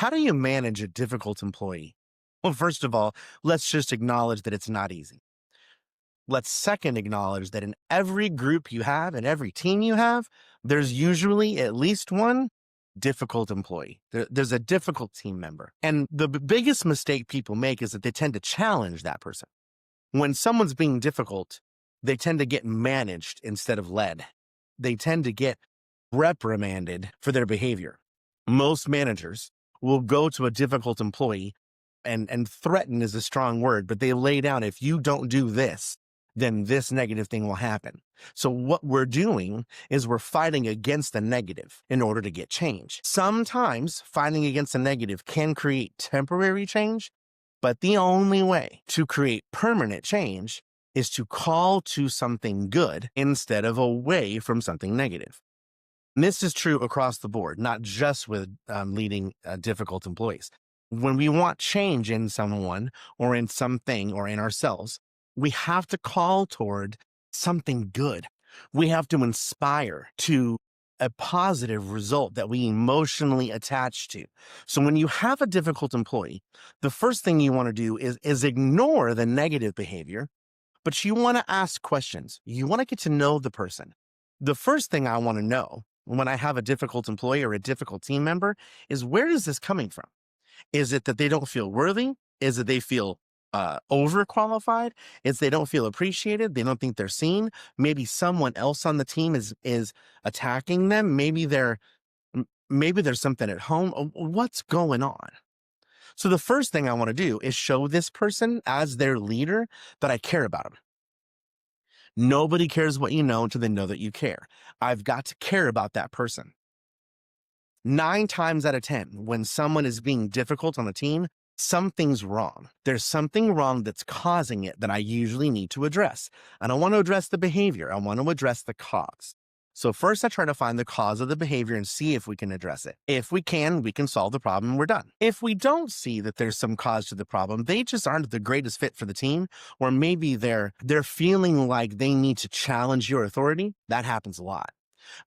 How do you manage a difficult employee? Well, first of all, let's just acknowledge that it's not easy. Let's second acknowledge that in every group you have and every team you have, there's usually at least one difficult employee. There's a difficult team member. And the biggest mistake people make is that they tend to challenge that person. When someone's being difficult, they tend to get managed instead of led. They tend to get reprimanded for their behavior. Most managers will go to a difficult employee and threaten is a strong word, but they lay down, if you don't do this, then this negative thing will happen. So what we're doing is we're fighting against the negative in order to get change. Sometimes fighting against the negative can create temporary change, but the only way to create permanent change is to call to something good instead of away from something negative. And this is true across the board, not just with leading difficult employees. When we want change in someone or in something or in ourselves, we have to call toward something good. We have to inspire to a positive result that we emotionally attach to. So when you have a difficult employee, the first thing you want to do is ignore the negative behavior, but you want to ask questions. You want to get to know the person. The first thing I want to know when I have a difficult employee or a difficult team member is, where is this coming from? Is it that they don't feel worthy? Is it they feel overqualified? Is they don't feel appreciated? They don't think they're seen? Maybe someone else on the team is attacking them. Maybe there's something at home. What's going on? So the first thing I want to do is show this person as their leader that I care about them. Nobody cares what you know until they know that you care. I've got to care about that person. 9 times out of 10, when someone is being difficult on a team, something's wrong. There's something wrong that's causing it that I usually need to address. I don't want to address the behavior. I want to address the cause. So first I try to find the cause of the behavior and see if we can address it. If we can solve the problem and we're done. If we don't see that there's some cause to the problem, they just aren't the greatest fit for the team, or maybe they're feeling like they need to challenge your authority. That happens a lot.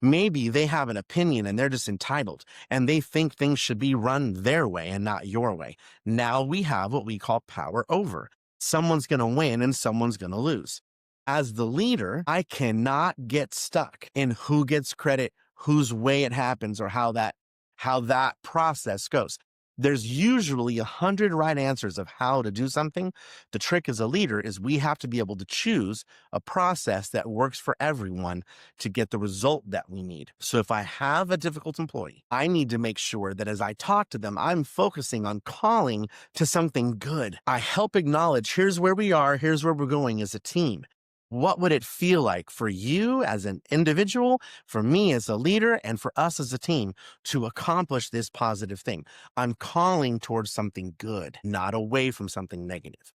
Maybe they have an opinion and they're just entitled and they think things should be run their way and not your way. Now we have what we call power over. Someone's going to win and someone's going to lose. As the leader, I cannot get stuck in who gets credit, whose way it happens, or how that process goes. There's usually 100 right answers of how to do something. The trick as a leader is we have to be able to choose a process that works for everyone to get the result that we need. So if I have a difficult employee, I need to make sure that as I talk to them, I'm focusing on calling to something good. I help acknowledge, here's where we are, here's where we're going as a team. What would it feel like for you as an individual, for me as a leader, and for us as a team to accomplish this positive thing? I'm calling towards something good, not away from something negative.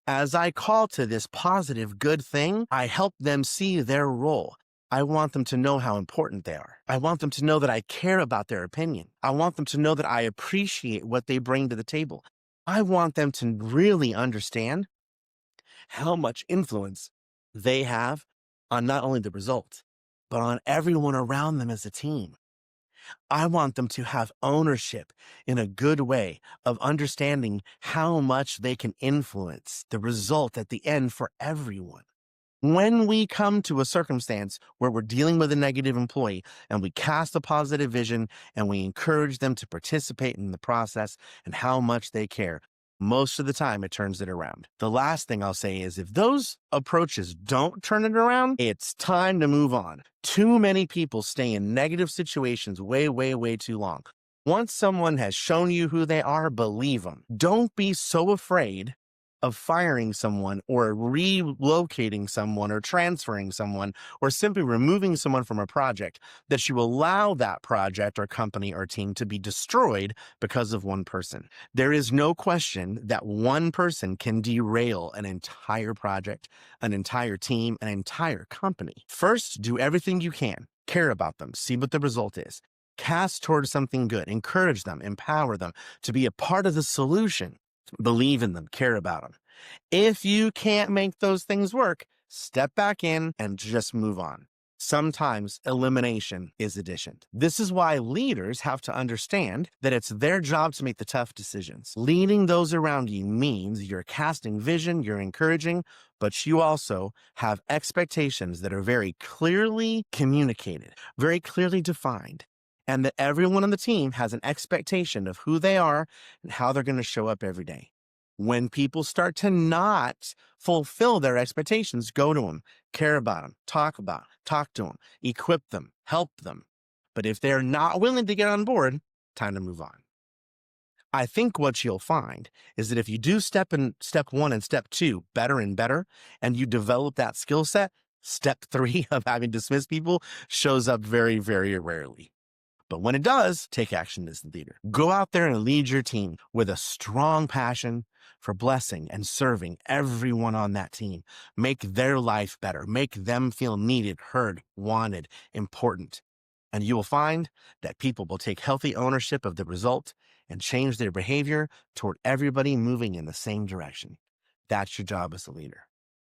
As I call to this positive, good thing, I help them see their role. I want them to know how important they are. I want them to know that I care about their opinion. I want them to know that I appreciate what they bring to the table. I want them to really understand how much influence they have on not only the result, but on everyone around them as a team. I want them to have ownership in a good way of understanding how much they can influence the result at the end for everyone. When we come to a circumstance where we're dealing with a negative employee and we cast a positive vision and we encourage them to participate in the process and how much they care, most of the time it turns it around. The last thing I'll say is, if those approaches don't turn it around, it's time to move on. Too many people stay in negative situations way, way, way too long. Once someone has shown you who they are, believe them. Don't be so afraid of firing someone or relocating someone or transferring someone or simply removing someone from a project that you allow that project or company or team to be destroyed because of one person. There is no question that one person can derail an entire project, an entire team, an entire company. First, do everything you can. Care about them. See what the result is. Cast towards something good. Encourage them. Empower them to be a part of the solution. Believe in them, care about them. If you can't make those things work, step back in and just move on. Sometimes elimination is addition. This is why leaders have to understand that it's their job to make the tough decisions. Leading those around you means you're casting vision, you're encouraging, but you also have expectations that are very clearly communicated, very clearly defined, and that everyone on the team has an expectation of who they are and how they're going to show up every day. When people start to not fulfill their expectations, go to them, care about them, talk to them, equip them, help them. But if they're not willing to get on board, time to move on. I think what you'll find is that if you do step one and step two better and better, and you develop that skill set, step three of having dismissed people shows up very, very rarely. But when it does, take action as the leader. Go out there and lead your team with a strong passion for blessing and serving everyone on that team. Make their life better. Make them feel needed, heard, wanted, important. And you will find that people will take healthy ownership of the result and change their behavior toward everybody moving in the same direction. That's your job as a leader.